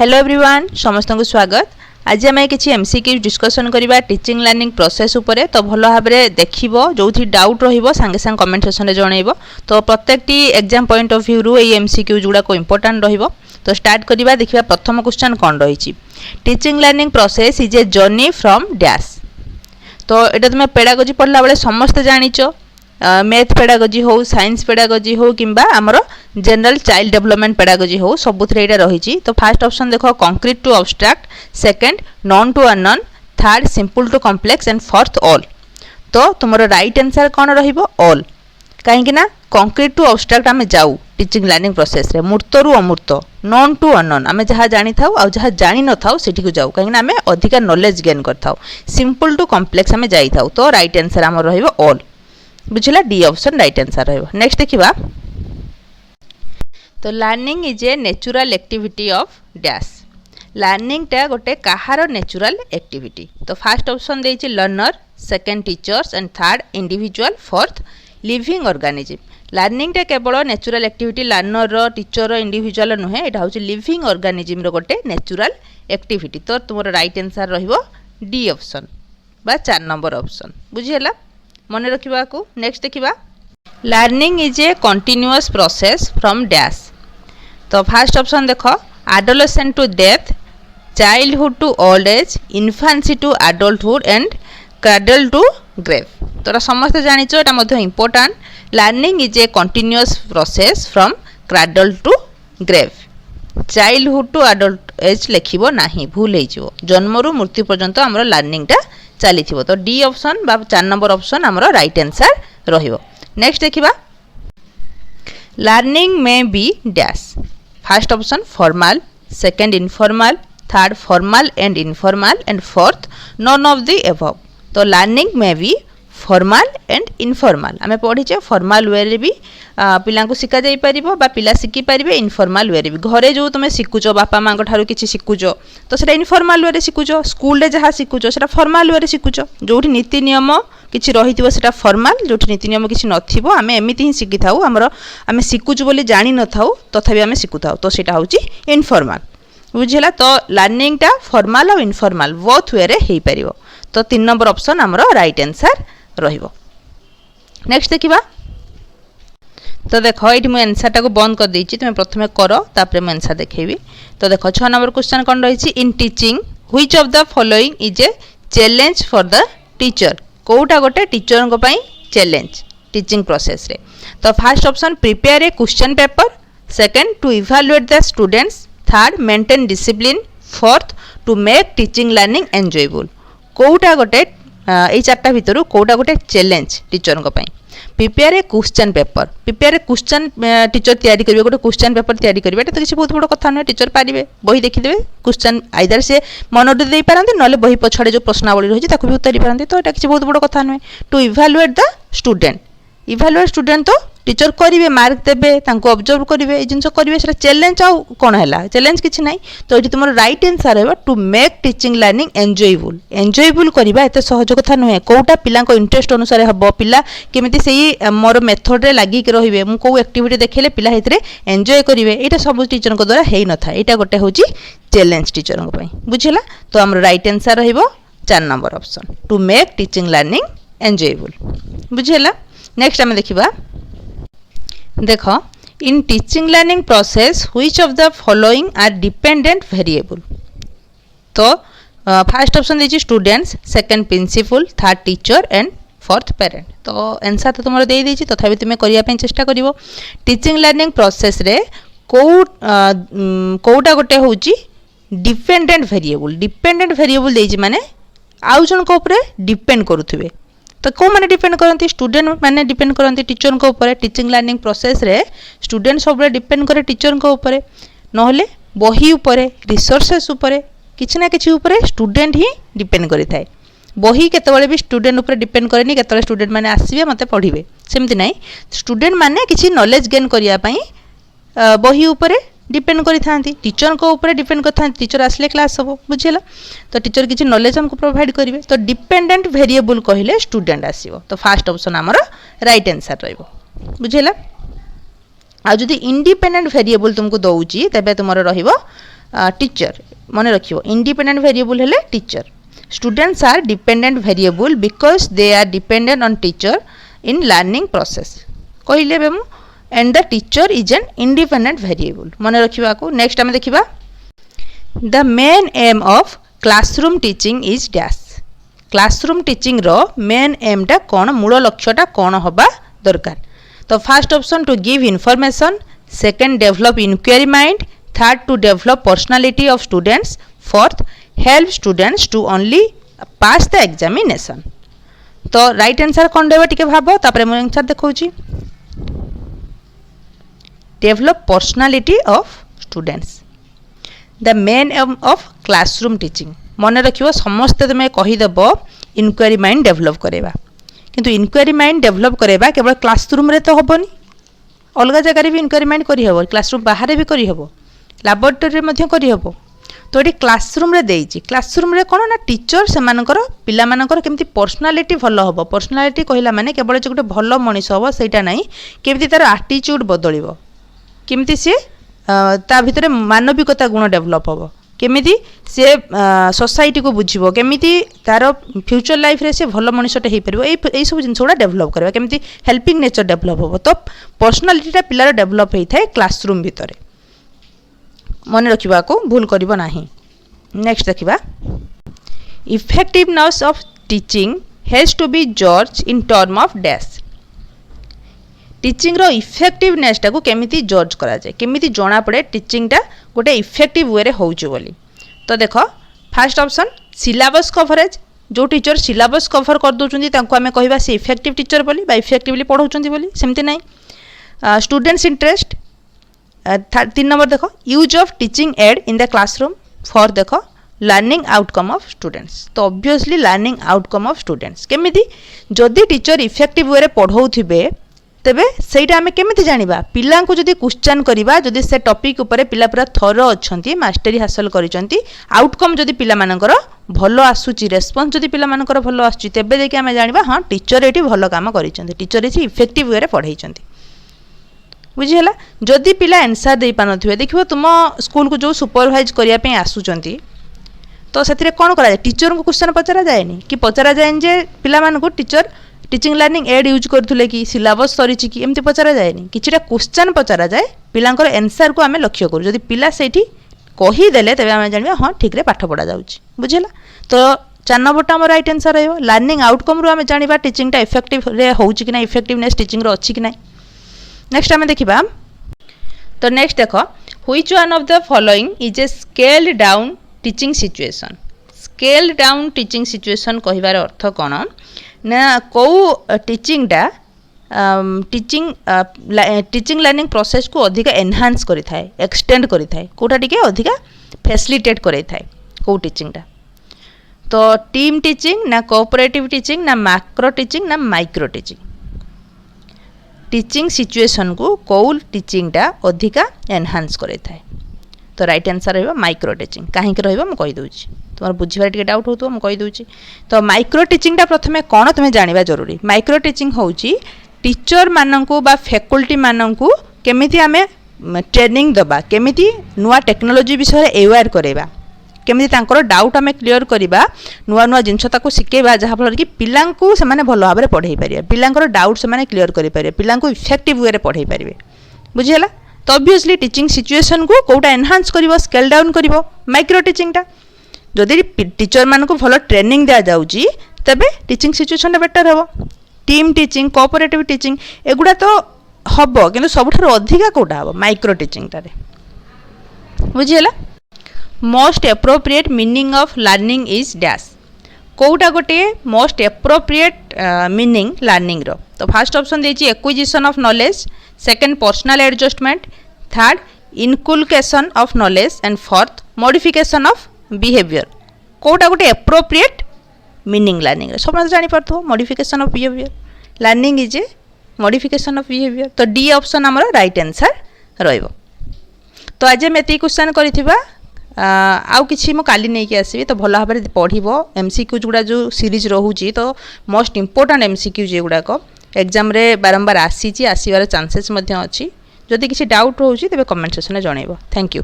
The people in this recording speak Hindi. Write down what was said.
हेलो एवरीवन समस्त को स्वागत। आज आम किसी एमसीक्यू डिस्कसन करवा टीचिंग लर्निंग प्रोसेस उपरे। तो भल भाव देखो जो डाउट रहिबो सांगे सांग कमेंट सेक्शन में जनइबो। तो प्रत्येक एग्जाम पॉइंट ऑफ व्यू रु ये एमसीक्यू जुड़ा इंपोर्टेंट रहिबो। तो स्टार्ट करवा देखिए प्रथम क्वेश्चन कौन रही। Teaching learning process is a journey from dash. तो ये तुम पेडागोजी पढ़ला बेले समस्ते जानिच मैथ पेडागोजी हो साइंस पेडागोजी हो किंबा आमर जनरल चाइल्ड डेवलपमेंट पेडागोजी हो सबुथिरे एटा रही। तो फर्स्ट ऑप्शन देखो concrete to abstract, second known to unknown, third simple to complex and fourth all. तो तुमरो राइट आंसर कौन रहिबो ऑल। कहीं ना कंक्रीट टू अब्स्ट्रैक्ट आम जाऊ टीचिंग लर्निंग प्रोसेस रे मूर्त रु अमूर्त, नॉन टू अननोन आम जहाँ जानी थाउ आ जहाँ जानी न थाउ सेठी को जाऊ कहीं आम अधिका नॉलेज गेन करथाउ, सिंपल टू कॉम्प्लेक्स आम जाई थाउ। तो राइट आंसर आम रहिबो ऑल। बुझला डी ऑप्शन राइट आंसर रहिबो। नेक्स्ट देखिबा। तो learning is a natural activity of dash. Learning टा गोटे कहार नेचुरल एक्टिविटी। तो फर्स्ट ऑप्शन देछि learner, second teachers and third individual, fourth living organism. Learning टा केवल natural activity learner teacher individual नुहे, एटा होछि लिविंग ऑर्गेनिज्म रो गोटे नेचुरल एक्टिविटी। तो तुमरो राइट आंसर रहिबो डी ऑप्शन बा 4 नंबर ऑप्शन। बुझियला मन रखिबा को। नेक्स्ट देखिबा। Learning is a continuous process from dash. तो फर्स्ट ऑप्शन देखो adolescent to death, childhood to old age, infancy to adulthood and cradle to grave. तो समस्त जानिचो एटा मध्ये important. Learning is a continuous process from cradle to grave. Childhood to adult age लिखिबो नाही, भूल हे जिवो। जन्म रु मृत्यु पर्यंत हमरो लर्निंग टा चली थिबो। तो डी ऑप्शन बा 4 नंबर ऑप्शन हमरो राइट आंसर रहिबो। नेक्स्ट देखिबा। Learning may be dash. First option formal, second informal, third formal and informal and fourth none of the above. तो learning may be formal and informal. आमे पढ़ीचे फॉर्मल वे रे भी पिला को शिखा जाई परिबो बा पिला शिखि परिबे इनफॉर्मल वे रे भी। घरे जो तुमे शिखुचो बापा मां को ठारू किछि शिखुचो तो सेटा इनफॉर्मल वे रे शिखुचो, स्कूल रे जहा शिखुचो सेटा फॉर्मल वे रे शिखुचो। जोठी नीति नियम किछि रहिथिबो सेटा फॉर्मल, जोठी नीति नियम किछि नथिबो आमे एमिति ही शिखि थाउ, हमरो आमे शिखुचो बोली जानि न थाउ तथापि आमे शिखु थाउ। तो सेटा होची इनफॉर्मल। बुझिला। तो लर्निंग टा फॉर्मल और इनफॉर्मल बोथ वे रे हेई परिबो। तो 3 नंबर ऑप्शन हमरो राइट आंसर रहिबो। नेक्स्ट देखिबा। तो देखो ये मुझे आंसर टाक बंद कर देछि, तुम प्रथमे करो तापर मैं आंसर देखैबी। तो देखो 6 नंबर क्वेश्चन कौन रही। In teaching which of the following is a challenge for the teacher. कोटा गोटे टीचर को पई चैलेंज टीचिंग प्रोसेस रे। तो first option prepare a question paper, second to evaluate the students, third maintain discipline, fourth to make teaching learning enjoyable. कोटा गोटे এই চারটা ভিতর কোটা গোটে চ্যালেঞ্জ টিচর পাই। Prepare a question paper, prepare a question teacher तैयारी करिवे, गोटे क्वेश्चन पेपर तैयारी करिवे। एटा तो किसी बहुत बड़ कथा नुहे, टीचर पारिबे बही देखिदेबे क्वेश्चन आइदर से मनोड देई पारंती नले बही पछाडे जो प्रश्नावली रही ताकू भी उत्तरी पारंती। तो एटा किसी बहुत बड़ कथा नुहे। To evaluate the student, evaluate student तो टीचर करिवे, मार्क देबे, तांको ऑब्जर्व करिवे, ए जिंस करिवे सेटा चैलेंज आ कोन हैला, चैलेंज किछि नै। तो एठी तुमर राइट आंसर हेबा to make teaching learning enjoyable. Enjoyable करिबा एते सहज कथा नुहे। कोटा पिला को इंटरेस्ट अनुसार हबो, पिला केमिति सेही मोर मेथड रे लागि के रहिबे, मु को एक्टिविटी देखैले पिला हेतरे एंजॉय करिवे, एटा सब टीचर को द्वारा हेइ न था। एटा गोटे होची चैलेंज टीचर को पई। बुझिला। तो हमर राइट आंसर रहिबो 4 number option to make teaching learning enjoyable. बुझिला। नेक्स्ट हम देखिबा। देखो in teaching learning process which of the following are dependent variable. तो फर्स्ट ऑप्शन देछि students, second principal, third teacher and fourth parent. तो आंसर तो तुमरो देई देछि, तथापि तुमे करिया पे चेष्टा करिवो। टीचिंग लर्निंग प्रोसेस रे कोटा गोटे होछि डिपेंडेंट वेरिएबल। डिपेंडेंट वेरिएबल देछि माने आउ जन को ऊपर डिपेंड करूथिबे। तो कौ मैंने डिपेंड करती, स्टूडेंट मैंने डिपेंड करती टीचर को ऊपर। टीचिंग लर्निंग प्रोसेस रे स्टूडेंट सब डिपेंड करे टीचर को ऊपर, नहले बही ऊपर, रिसोर्सेस ऊपर, किछि ना किछि ऊपर स्टूडेंट ही डिपेंड करि थाए। बही केतबेले भी स्टूडेंट ऊपर डिपेंड करेनी, केतबेले स्टूडेंट माने आसीबे मते पढ़िबे, सेमति नै। स्टूडेंट माने किछि नॉलेज गेन करिया पई बही ऊपर डिपेंड करि थांती, टीचर को ऊपर डिपेंड करता, टीचर आसले क्लास हम। बुझेला। तो टीचर किसी नॉलेज हमको प्रोवाइड करेंगे। तो डिपेंडेंट वेरिएबल कहले स्टूडेंट आसीबो। तो फर्स्ट ऑप्शन आमर राइट आंसर रहिबो। बुझेला। आ जदि इंडिपेंडेंट वेरिएबल तुमको दउची तबे तुमरो रहिबो टीचर मन रखियो इंडिपेंडेंट वेरिएबल हेले teacher students are dependent variable because they are dependent on teacher in learning process कहले बे मु and the teacher is an independent variable मन रखिबा को नेक्स्ट आमे देखिबा the main aim of classroom teaching is dash classroom teaching रो मेन एम टा कोन मूल लक्ष्यटा कोन होबा दरकार तो first option to give information second develop inquiry mind third to develop personality of students fourth help students to only pass the examination तो राइट आंसर कोन देबा टिके भाबो तापरे मु आंसर देखौची develop personality of students the main aim of classroom teaching मन रखियो समस्त तुम कहीदेव इनक्वारी माइंड डेभलप करवा किंतु इनक्वारी माइंड डेभलप करवा केवल क्लासरूम रे तो हेनी अलग जगह भी इनक्वारी माइंड करहब क्लासरूम बाहर भी करहब लैबोरेटरी करहब तो ये क्लासरूम रे देइछि क्लासरूम रे कौन ना टीचर से पिला मानकर केमती पर्सनालिटी भल हम पर्सनालिटी कहला माने केवल जो गोटे भल मनीष हम सहीटा ना केमती तार आटीट्यूड बदलिब केमती सी ता भितर मानविकता गुण डेभलप हम केमिति से सोसाइटी को बुझिबो केमिति तार फ्यूचर लाइफ रे से भल मनुष्यटे हो पार यही सब जिन गुड़ा डेभलप करवा केमिति हेल्पिंग नेचर डेभलप हम तो पर्सनालिटीटा पिलार डेभलप होता है क्लासरूम भितर मन रखा को भूल करिबो नाही नेक्स्ट देखिबा effectiveness of teaching has to be जज in term of dash teaching रो इफेक्टिवनेस टाको केमिति जज करा जाए केमिति जना पड़े टीचिंग टा गोटे इफेक्टिव वे रे होउछ बोली तो देखो फर्स्ट ऑप्शन सिलेबस कवरेज जो टीचर सिलेबस कवर कर दोचुंदी तांको हमें कहबा से इफेक्टिव टीचर बोली बा इफेक्टिवली पढ़ाउचंदी बोली सेमति नहीं स्टूडेंट्स इंटरेस्ट 3 नंबर देखो use of teaching add in the classroom for देखो लर्निंग आउटकम ऑफ स्टूडेंट्स तो obviously learning outcome of students केमिति जदि टीचर इफेक्टिव वे रे पढ़ाउथिबे तेबे सेटा आमे केमिति जानिबा पिला को जदि क्वेश्चन करिबा जदि से टॉपिक ऊपर पिला पूरा थरो अछंती मास्टरी हासिल करिसंती आउटकम जदि पिला मानकर भलो आसुची रेस्पॉन्स जदि पिला मानकर भलो आसुची तेबे देखि आमे जानिबा हां टीचर एटी भलो काम करिसंती टीचर एटी इफेक्टिव वे रे पढ़ाइसंती बुझी हला जदि पिला आंसर दे पानथिबे देखिबो तुम स्कूल को जो सुपरवाइज करिया पे आसुचंती तो सेथिरे कोन करा जाय टीचर को क्वेश्चन पचरा जायनी कि पचरा जायन जे पिला मान को teacher teaching learning aid use करथुले कि सिलेबस सरी कि एमती पचरा जायनी किछिटा क्वेश्चन पचरा जाए पिलांकर आंसर को आमे लक्ष्य करू जदि पिला सेठी कही देले तबे आमे जानिबा हां ठीक रे पाठ पढ़ा जाउची बुझिला तो 4 नंबरटा हमर राइट आंसर रहयो लर्निंग आउटकम रो आमे जानिबा टीचिंग टा इफेक्टिव रे होउची कि ना इफेक्टिवनेस टीचिंग रो अछि कि ना नेक्स्ट आमे देखिबा तो नेक्स्ट देखो which one of the following is a scaled down teaching situation scaled down teaching situation कहिबार अर्थ कोन ना कौ टीचिंग टा टीचिंग लर्निंग प्रोसेस को अधिक एनहांस करि थाए एक्सटेंड करि थाए कोटा टिके अधिक फैसिलिटेट करि थाए को टीचिंग टा तो टीम टीचिंग ना कोऑपरेटिव टीचिंग ना मैक्रो टीचिंग ना माइक्रो टीचिंग टीचिंग सिचुएशन को कौ टीचिंग टा अधिक एनहांस करि थाए तो राइट आंसर रहबा माइक्रो टीचिंग काहे के रहबा म कहि दोछि तुम बुझार टे डाउट हो मुझे कहीदे तो माइक्रो टीचिंग टा प्रथमे कौन तुम्हें जानवा जरूरी माइक्रो टीचिंग हूँ टीचर मानू बा फैकल्टी मानू केमिति आमे ट्रेनिंग दबा केमिति नुआ टेक्नोलोजी विषय अवेयर करवा केमिति तांकर डाउट आमे क्लियर करवा नुआ नुआ जिनस ताको शिखेबा जहाँ फल कि पिला से भल भाव में पढ़ाई पारे पिलांकर डाउट से क्लियर करें पिला इफेक्टिव वे रे पढ़ाई पारे बुझीगला तो ऑब्वियसली टीचिंग सिचुएशन को कोटा एनहांस करिवो स्केल डाउन करिवो माइक्रो टीचिंग टा जदि टीचर मान को भल ट्रेनिंग दिया जाउची तबे टीचिंग सिचुएशन बेटर हेबो टीम टीचिंग कोऑपरेटिव टीचिंग एगुडा तो हबो किंतु सबठार अधिका कोटा हबो माइक्रो टीचिंग टारे बुझियला most appropriate meaning of learning is dash कोटा गोटे मोस्ट एप्रोप्रिएट मीनिंग लर्निंग रो तो फर्स्ट ऑप्शन देछि acquisition of knowledge second personal adjustment third inculcation of knowledge and fourth modification of behaviour कोटा गोटे एप्रोप्रिएट मीनिंग लर्निंग सब जानी पार्थो modification of behaviour learning is A modification of behaviour तो डी ऑप्शन हमर राइट आंसर रहइबो तो आज मैं एती क्वेश्चन करिथिबा आउ किछि मो काली नै के आसीबी तो भल भाबरे पढिबो एमसीक्यू गुडा जो सीरीज रहउची तो मोस्ट इंपोर्टेंट एमसीक्यू जे गुडा को एग्जाम रे बारंबार आसीची आसीबार चांसेस मध्ये अछि जदि किछि डाउट रहउची तबे कमेंट सेक्शन में जणैबो थैंक यू।